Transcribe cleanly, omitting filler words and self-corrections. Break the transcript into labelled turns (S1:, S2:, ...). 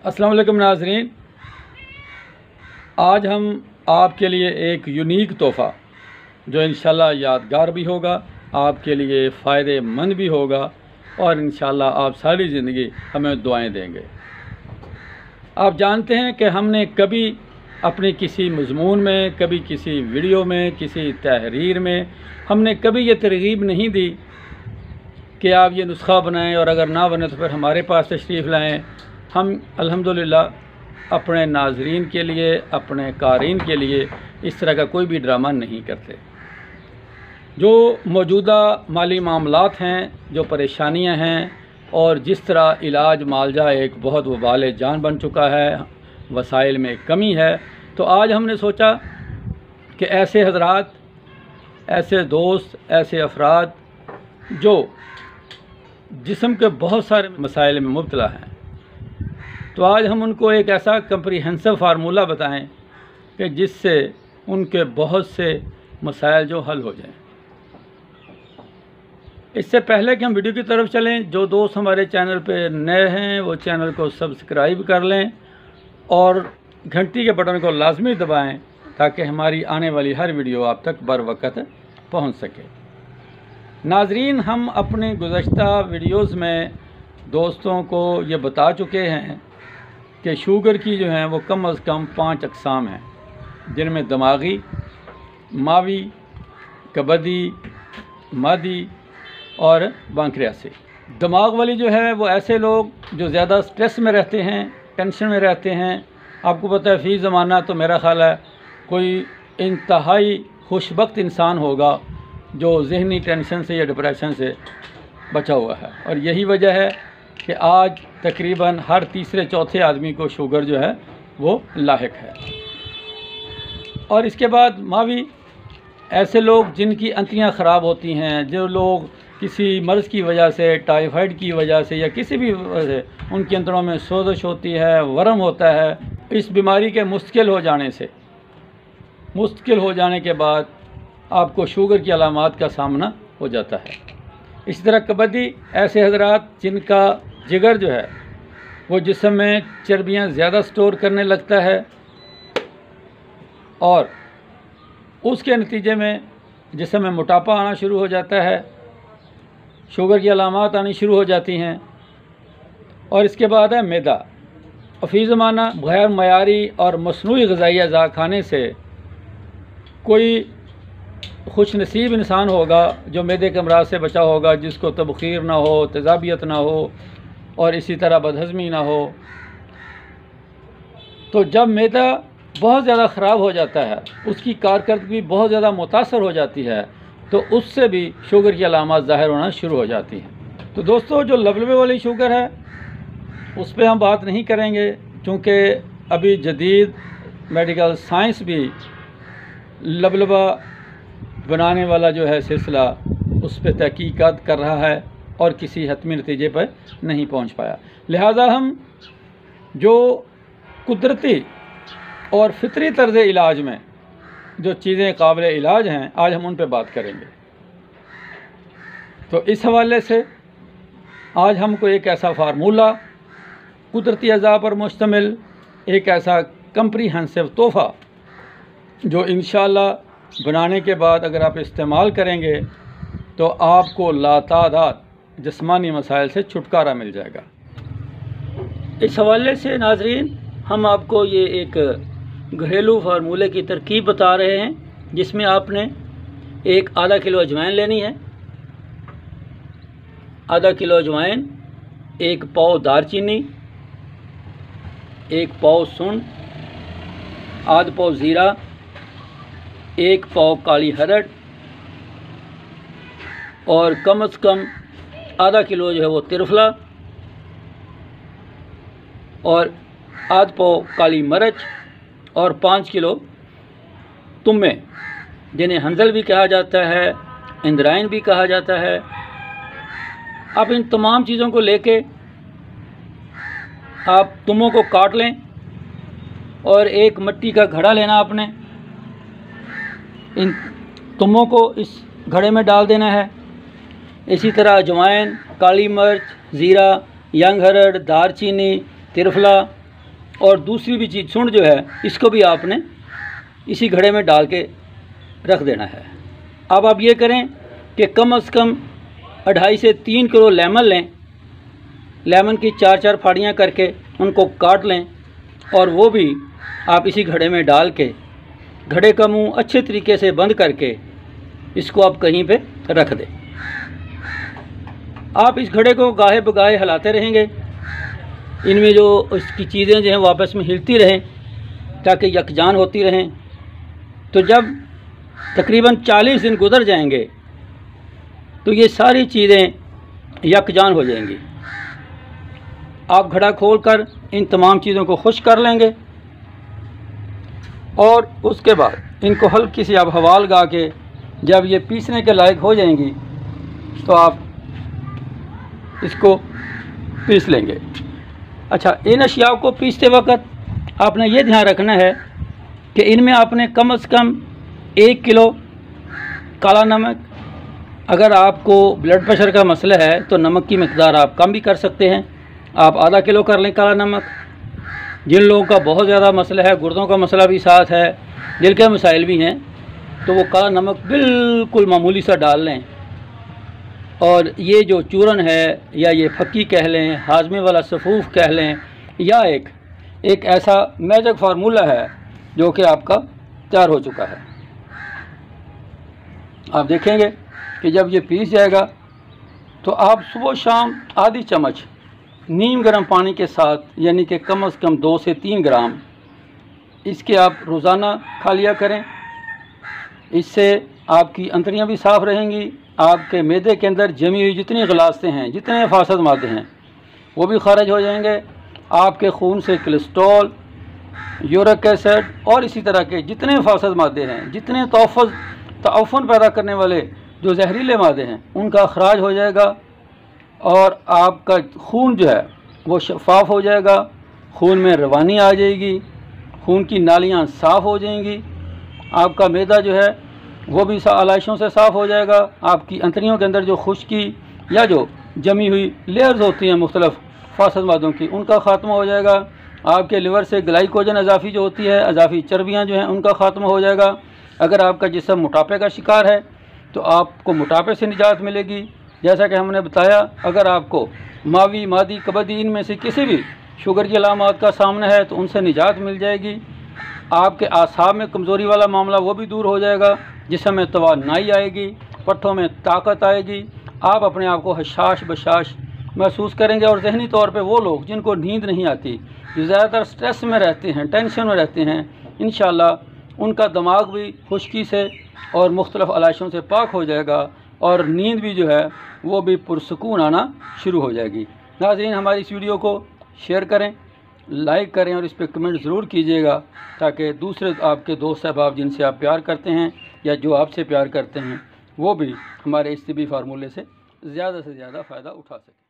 S1: अस्सलाम वालेकुम नाज़रीन, आज हम आपके लिए एक यूनिक तोहफ़ा जो इंशाल्लाह यादगार भी होगा, आपके लिए फ़ायदेमंद भी होगा और इंशाल्लाह आप सारी ज़िंदगी हमें दुआएं देंगे। आप जानते हैं कि हमने कभी अपने किसी मज़मून में, कभी किसी वीडियो में, किसी तहरीर में हमने कभी ये तरगीब नहीं दी कि आप ये नुस्खा बनाएं और अगर ना बने तो फिर हमारे पास तशरीफ़ लाएं। हम अल्हम्दुलिल्लाह अपने नाज़रीन के लिए, अपने क़ारीन के लिए इस तरह का कोई भी ड्रामा नहीं करते। जो मौजूदा माली मामलात हैं, जो परेशानियां हैं और जिस तरह इलाज मालजा एक बहुत वबाल जान बन चुका है, वसाइल में कमी है, तो आज हमने सोचा कि ऐसे हज़रात, ऐसे दोस्त, ऐसे अफराद जो जिस्म के बहुत सारे मसाइल में मुब्तला हैं, तो आज हम उनको एक ऐसा कम्प्रीहेंसिव फार्मूला बताएं कि जिससे उनके बहुत से मसाइल जो हल हो जाएं। इससे पहले कि हम वीडियो की तरफ चलें, जो दोस्त हमारे चैनल पे नए हैं वो चैनल को सब्सक्राइब कर लें और घंटी के बटन को लाजमी दबाएं ताकि हमारी आने वाली हर वीडियो आप तक बर वक्त पहुँच सके। नाज़रीन, हम अपने गुज़श्ता वीडियोज़ में दोस्तों को ये बता चुके हैं कि शुगर की जो है वो कम अज़ कम 5 अक़साम हैं, जिनमें दिमागी, मावी, कबदी, मादी और बांक्रियासी। दिमाग वाली जो है वो ऐसे लोग जो ज़्यादा स्ट्रेस में रहते हैं, टेंशन में रहते हैं। आपको पता है फ़ी ज़माना तो मेरा ख़्याल है कोई इंतहाई खुशबख्त इंसान होगा जो ज़हनी टेंशन से या डिप्रेशन से बचा हुआ है, और यही वजह है कि आज तकरीबन हर तीसरे चौथे आदमी को शुगर जो है वो लाहिक है। और इसके बाद मावी, ऐसे लोग जिनकी अंतियाँ ख़राब होती हैं, जो लोग किसी मर्ज़ की वजह से, टाइफाइड की वजह से या किसी भी वजह से उनकी अंतड़ों में सोजश होती है, वरम होता है। इस बीमारी के मुश्किल हो जाने के बाद आपको शुगर की अलामात का सामना हो जाता है। इसी तरह कबदी, ऐसे हज़रात जिनका जिगर जो है वो जिस्म में चर्बियाँ ज़्यादा स्टोर करने लगता है और उसके नतीजे में जिस्म में मोटापा आना शुरू हो जाता है, शुगर की अलामात आनी शुरू हो जाती हैं। और इसके बाद है मैदा। फ़ी ज़माना गैर मयारी और मसनूई ग़िज़ाई अज़ा खाने से कोई खुश नसीब इंसान होगा जो मैदे के अमराज से बचा होगा, जिसको तबख़ीर ना हो, तेज़ाबियत ना हो और इसी तरह बदहज़मी ना हो। तो जब मैदा बहुत ज़्यादा ख़राब हो जाता है, उसकी कारकर्दगी बहुत ज़्यादा मुतासर हो जाती है, तो उससे भी शुगर की अलामात ज़ाहिर होना शुरू हो जाती हैं। तो दोस्तों, जो लबलबे वाली शुगर है उस पर हम बात नहीं करेंगे, क्योंकि अभी जदीद मेडिकल साइंस भी लबलबा बनाने वाला जो है सिलसिला उस पर तहकीकात कर रहा है और किसी हतमी नतीजे पर नहीं पहुंच पाया। लिहाजा हम जो कुदरती और फितरी तर्ज़ इलाज में जो चीज़ें काबिल इलाज हैं, आज हम उन पर बात करेंगे। तो इस हवाले से आज हमको एक ऐसा फार्मूला, कुदरती अज़ा पर मुश्तमिल एक ऐसा कम्प्रीहेंसिव तोहफ़ा जो इंशाअल्लाह बनाने के बाद अगर आप इस्तेमाल करेंगे तो आपको लातादाद जिस्मानी मसाइल से छुटकारा मिल जाएगा। इस हवाले से नाज़रीन, हम आपको ये एक घरेलू फार्मूले की तरकीब बता रहे हैं, जिसमें आपने एक आधा किलो अजवाइन लेनी है, आधा किलो अजवाइन, 1 पाव दारचीनी, 1 पाव सूंड, आधा पाव ज़ीरा, 1 पाव काली हरड़ और कम से कम आधा किलो जो है वो तिरफला और आधा पाव काली मिर्च और 5 किलो तुम्मे, जिन्हें हंजल भी कहा जाता है, इंद्रायन भी कहा जाता है। आप इन तमाम चीज़ों को लेके आप तुम्मों को काट लें और एक मिट्टी का घड़ा लेना आपने, इन तुम्मों को इस घड़े में डाल देना है। इसी तरह अजवाइन, काली मिर्च, ज़ीरा, यंग हरड़, दारचीनी, तिरफला और दूसरी भी चीज़ सुंड जो है इसको भी आपने इसी घड़े में डाल के रख देना है। अब आप ये करें कि कम से कम 2.5 से 3 किलो लेमन लें, लेमन की 4-4 फाड़ियाँ करके उनको काट लें और वो भी आप इसी घड़े में डाल के घड़े का मुंह अच्छे तरीके से बंद करके इसको आप कहीं पे रख दें। आप इस घड़े को गाहे बगाहे हिलाते रहेंगे, इनमें जो इसकी चीज़ें जो हैं वो आपस में हिलती रहें ताकि यकजान होती रहें। तो जब तकरीबन 40 दिन गुजर जाएंगे तो ये सारी चीज़ें यकजान हो जाएंगी। आप घड़ा खोलकर इन तमाम चीज़ों को खुश कर लेंगे और उसके बाद इनको हल्की सी आप हवा लगा के जब ये पीसने के लायक हो जाएंगी तो आप इसको पीस लेंगे। अच्छा, इन अशियाओं को पीसते वक्त आपने ये ध्यान रखना है कि इनमें आपने कम से कम 1 किलो काला नमक, अगर आपको ब्लड प्रेशर का मसला है तो नमक की मिकदार आप कम भी कर सकते हैं, आप आधा किलो कर लें काला नमक। जिन लोगों का बहुत ज़्यादा मसला है, गुर्दों का मसला भी साथ है, दिल के मसाइल भी हैं, तो वो काला नमक बिल्कुल मामूली सा डाल लें। और ये जो चूरन है या ये फक्की कह लें, हाजमे वाला सफूफ कह लें, या एक ऐसा मैजिक फार्मूला है जो कि आपका तैयार हो चुका है। आप देखेंगे कि जब ये पीस जाएगा तो आप सुबह शाम आधी चम्मच नीम गर्म पानी के साथ, यानी कि कम से कम 2 से 3 ग्राम इसके आप रोज़ाना खा लिया करें। इससे आपकी अंतड़ियाँ भी साफ़ रहेंगी, आपके मैदे के अंदर जमी हुई जितनी गलास्तें हैं, जितने फासद मादे हैं वो भी खारिज हो जाएंगे। आपके खून से कोलेस्ट्रॉल, यूरिक एसिड और इसी तरह के जितने फासद मादे हैं, जितने तअफ़ुन पैदा करने वाले जो जहरीले मादे हैं, उनका अखराज हो जाएगा और आपका खून जो है वो शफाफ हो जाएगा, खून में रवानी आ जाएगी, खून की नालियाँ साफ़ हो जाएंगी, आपका मैदा जो है वो भी आलाइशों से साफ़ हो जाएगा, आपकी अंतड़ियों के अंदर जो खुश्की या जो जमी हुई लेयर्स होती हैं मुख्तलिफ फासद मादों की, उनका ख़ात्मा हो जाएगा। आपके लिवर से ग्लाइकोजन अजाफ़ी जो होती है, अजाफ़ी चर्बियाँ जो हैं, उनका ख़ात्मा हो जाएगा। अगर आपका जिस्म मोटापे का शिकार है तो आपको मोटापे से निजात मिलेगी। जैसा कि हमने बताया, अगर आपको मावी, मादी, कबदी इनमें से किसी भी शुगर की अलामत का सामना है तो उनसे निजात मिल जाएगी। आपके आसाब में कमज़ोरी वाला मामला वो भी दूर हो जाएगा, जिस्म में तवानाई आएगी, पट्ठों में ताकत आएगी, आप अपने आप को हशाश बशाश महसूस करेंगे। और जहनी तौर पे वो लोग जिनको नींद नहीं आती, जो ज़्यादातर स्ट्रेस में रहते हैं, टेंशन में रहते हैं, इंशाअल्लाह उनका दिमाग भी खुश्की से और मुख्तलिफ अलाइशों से पाक हो जाएगा और नींद भी जो है वो भी पुरसकून आना शुरू हो जाएगी। नाज़रीन, हमारी इस वीडियो को शेयर करें, लाइक करें और इस पर कमेंट ज़रूर कीजिएगा ताकि दूसरे आपके दोस्त अहबाब जिनसे आप प्यार करते हैं या जो आपसे प्यार करते हैं वो भी हमारे इस तिबी फार्मूले से ज़्यादा फ़ायदा उठा सकें।